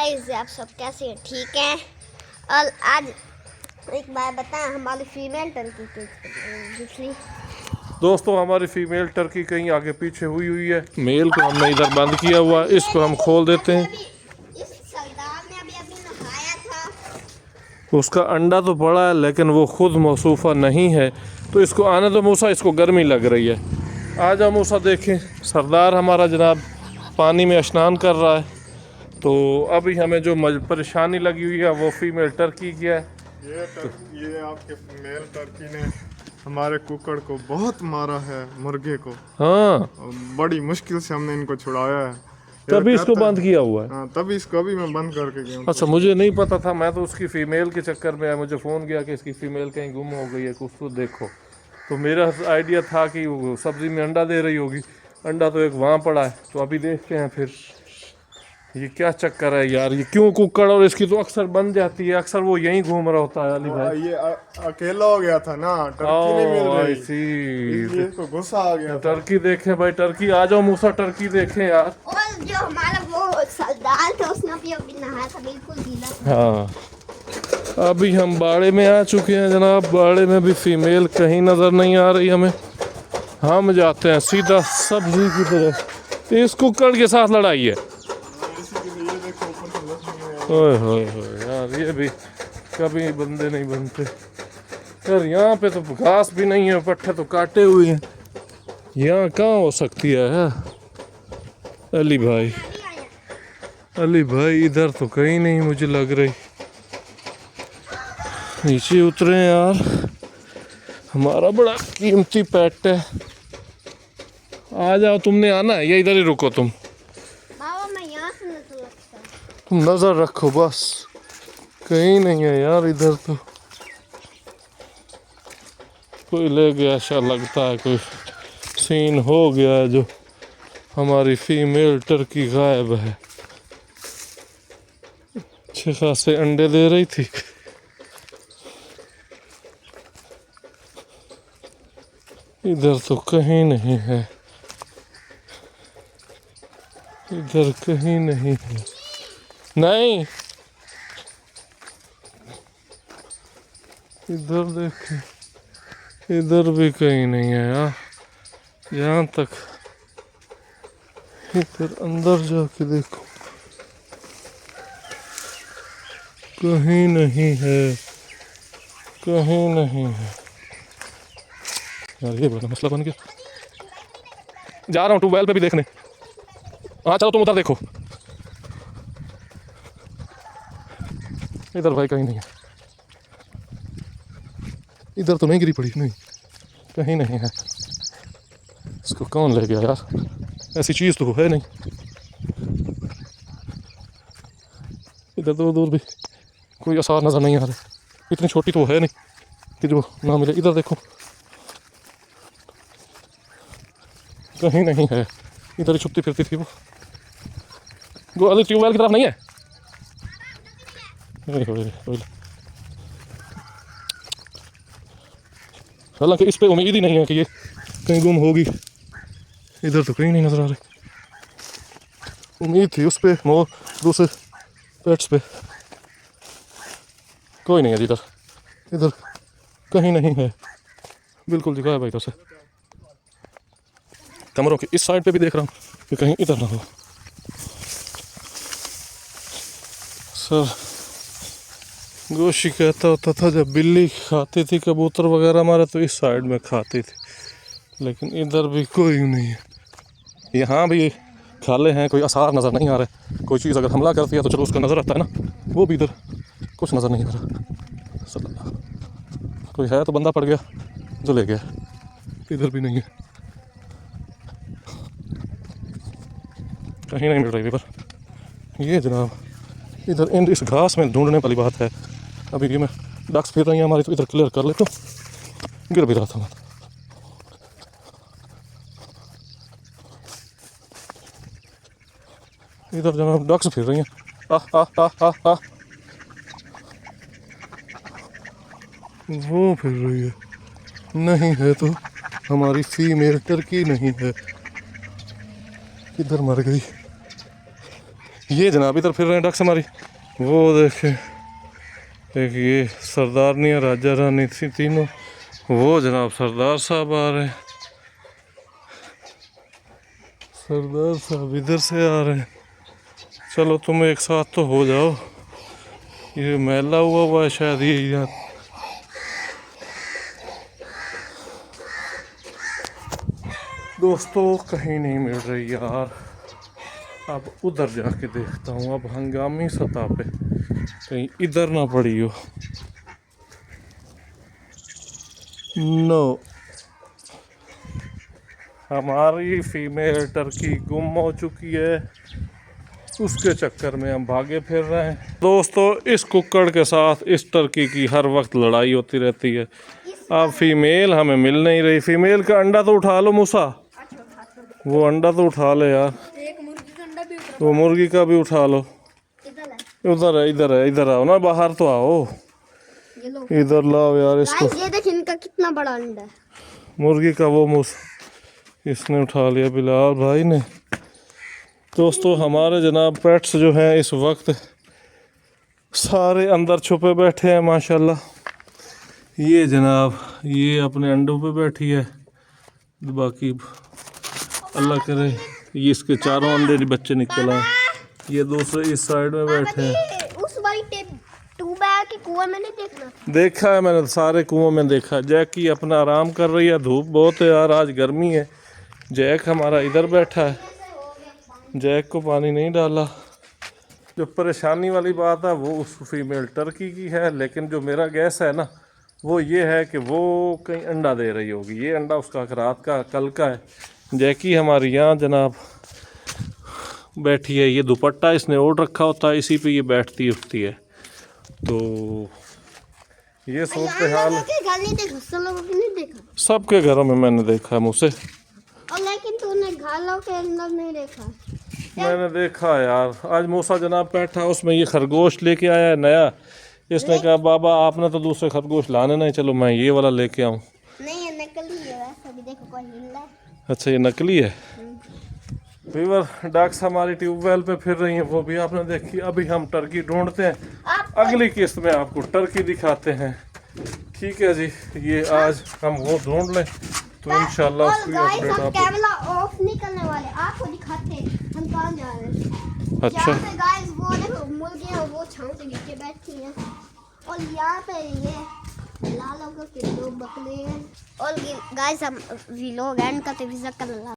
Guys, आप सब कैसे हैं? ठीक हैं। और आज एक बार बताएं, हमारी फीमेल टर्की दूसरी दोस्तों हमारी फीमेल टर्की कहीं आगे पीछे हुई है। मेल को हमने इधर बंद किया हुआ है, इसको हम खोल देते हैं। इस सरदार ने अभी नहाया था। उसका अंडा तो पड़ा है लेकिन वो खुद मौसूफा नहीं है, तो इसको आने दो मूसा, इसको गर्मी लग रही है। आ जाओ मूसा, देखें सरदार हमारा जनाब पानी में स्नान कर रहा है। तो अभी हमें जो परेशानी लगी हुई है वो फीमेल टर्की की है। ये आपके मेल टर्की ने हमारे कुकड़ को बहुत मारा है, मुर्गे को। हाँ, और बड़ी मुश्किल से हमने इनको छुड़ाया है। तभी इसको बंद किया हुआ है। हाँ, तभी इसको अभी मैं बंद करके गया हूँ। अच्छा, मुझे नहीं पता था, मैं तो उसकी फीमेल के चक्कर में मुझे फ़ोन किया कि इसकी फ़ीमेल कहीं गुम हो गई है, कुछ तो देखो। तो मेरा आइडिया था कि वो सब्ज़ी में अंडा दे रही होगी। अंडा तो एक वहाँ पड़ा है, तो अभी देखते हैं फिर ये क्या चक्कर है यार। ये क्यों कुकड़, और इसकी तो अक्सर बन जाती है, अक्सर वो यहीं घूम रहा होता है अली भाई। ये अकेला हो गया था ना, टर्की नहीं मिल रही, सी इसलिए इसको गुस्सा आ गया था। टर्की देखें भाई, टर्की आ जाओ मूसा, टर्की देखें यार। और जो हमारा वो सरदार था उसने अभी नहाया था, बिल्कुल गीला। हाँ, अभी हम बाड़े में आ चुके हैं जनाब। बाड़े में भी फीमेल कहीं नज़र नहीं आ रही हमें। हम जाते हैं सीधा सब्जी की तरफ। इस कुकड़ के साथ लड़ाई है। ओए होए होए यार, ये भी कभी बंदे नहीं बनते यार। यहाँ पे तो घास भी नहीं है, पट्टे तो काटे हुए हैं। यहाँ कहाँ हो सकती है अली भाई? अली भाई इधर तो कहीं नहीं मुझे लग रही। नीचे उतरे यार, हमारा बड़ा कीमती पेट है। आ जाओ, तुमने आना है या इधर ही रुको तुम? बाबा मैं यहाँ से नजर लगता है। तुम नजर रखो बस, कहीं नहीं है यार इधर तो। कोई ले गया ऐसा लगता है, कोई सीन हो गया है जो हमारी फीमेल टर्की गायब है। अच्छे खासे अंडे दे रही थी। इधर तो कहीं नहीं है, इधर कहीं नहीं है। नहीं, इधर देखें, इधर भी कहीं नहीं है यार। यहाँ तक, इधर अंदर जाके देखो, कहीं नहीं है, कहीं नहीं है यार। ये बड़ा मसला बन गया। जा रहा हूँ ट्यूबवेल पे भी देखने। हाँ चलो, तुम उधर देखो। इधर भाई कहीं नहीं है, इधर तो नहीं गिरी पड़ी, नहीं कहीं नहीं है। इसको कौन ले गया यार? ऐसी चीज़ तो है नहीं। इधर दूर दूर भी कोई आसार नज़र नहीं आ रहा। इतनी छोटी तो है नहीं कि जो ना मिले। इधर देखो, कहीं नहीं है। इधर ही छुपती फिरती थी वो अली ट्यूबवेल की तरफ नहीं है। हालांकि इस पे उम्मीद ही नहीं है कि ये कहीं गुम होगी। इधर तो कहीं नहीं नजर आ रही। उम्मीद थी उस पे, मोर दूसरे पेट्स पे। कोई नहीं है इधर, इधर कहीं नहीं है, बिल्कुल दिखाया भाई। इधर से कमरों की इस साइड पे भी देख रहा हूँ कि कहीं इधर ना हो। सर गोशी कहता होता था जब बिल्ली खाती थी कबूतर वगैरह हमारे, तो इस साइड में खाती थी, लेकिन इधर भी कोई नहीं है। यहाँ भी खाले हैं, कोई आसार नज़र नहीं आ रहे। कोई चीज़ अगर हमला करती है तो चलो उसका नज़र आता है ना, वो भी इधर कुछ नज़र नहीं आ रहा। कोई है तो बंदा पड़ गया जो ले गया। इधर भी नहीं है, कहीं नहीं मिल रही पर। ये जनाब इधर इन इस घास में ढूंढने वाली बात है। अभी ये मैं डक्स फिर रही हैं हमारी, तो इधर क्लियर कर ले तो गिर भी रहा था मैं। इधर जनाब डक्स फिर रही हैं। आ आ आ आ आ वो फिर रही है। नहीं है तो हमारी फीमेल टर्की नहीं है, किधर मर गई? ये जनाब इधर फिर रहे हैं डक्स हमारी। वो देखे, एक ये सरदारनी और राजा रानी थी तीनों। वो जनाब सरदार साहब आ रहे हैं, सरदार साहब इधर से आ रहे हैं। चलो तुम एक साथ तो हो जाओ। ये मेला हुआ है शायद ये यहाँ। दोस्तों कहीं नहीं मिल रही यार। अब उधर जाके देखता हूँ, अब हंगामी सतह पे कहीं इधर ना पड़ी हो। नो, हमारी फीमेल टर्की गुम हो चुकी है, उसके चक्कर में हम भागे फिर रहे हैं। दोस्तों इस कुक्कड़ के साथ इस टर्की की हर वक्त लड़ाई होती रहती है। अब फीमेल हमें मिल नहीं रही। फीमेल का अंडा तो उठा लो मूसा, वो अंडा तो उठा ले यार। वो मुर्गी का भी उठा लो। उधर है, इधर है, इधर आओ ना, बाहर तो आओ, इधर लाओ यार इसको। ये देखिए इनका कितना बड़ा अंडा है। मुर्गी का वो मूस इसने उठा लिया, बिलाल भाई ने। दोस्तों हमारे जनाब पेट्स जो हैं इस वक्त सारे अंदर छुपे बैठे हैं माशाल्लाह। ये जनाब ये अपने अंडों पे बैठी है, बाकी अल्लाह करे ये इसके चारों अंडे बच्चे निकल आए। ये दूसरे इस साइड में बैठे हैं। उस वाली ट्यूबवेल के कुएं में नहीं देखना? देखा है मैंने, सारे कुओं में देखा। जैकी अपना आराम कर रही है, धूप बहुत है यार, आज गर्मी है। जैक हमारा इधर बैठा है, जैक को पानी नहीं डाला। जो परेशानी वाली बात है वो उस फीमेल टर्की की है, लेकिन जो मेरा गैस है ना वो ये है कि वो कहीं अंडा दे रही होगी। ये अंडा उसका रात का कल का है। जैकी हमारी यहाँ जनाब बैठी है, ये दुपट्टा इसने ओढ़ रखा होता है, इसी पे ये बैठती उठती है। तो ये सूरत हाल नहीं देखा, सबके घरों में मैंने देखा है मुझसे। और लेकिन तूने घरों के अंदर नहीं देखा? मैंने देखा यार। आज मूसा जनाब बैठा, उसमें ये खरगोश लेके आया है नया। इसने कहा बाबा आपने तो दूसरे खरगोश लाने नहीं, चलो मैं ये वाला लेके आऊँ। नहीं ये नकली है, वैसे भी देखो कोई हिल रहा है। अच्छा ये नकली है। वीवर डक्स हमारी ट्यूबवेल पे फिर रही हैं, वो भी आपने देखी। अभी हम टर्की ढूंढते हैं, अगली किस्त में आपको टर्की दिखाते हैं। ठीक है जी, ये आज हम वो ढूंढ लें तो इंशाल्लाह उसकी अपडेट हम आपको। कैमरा ऑफ नहीं करने वाले, आपको दिखाते हैं हम कहाँ जा रहे हैं। अच्छा यहाँ पे गाइस वो देखो मुर्गियाँ वो छांव के नीचे बैठी हैं, और यहाँ पे ये लाल के दो बकरे हैं। और गाइस हम व्लॉग एंड करते हैं।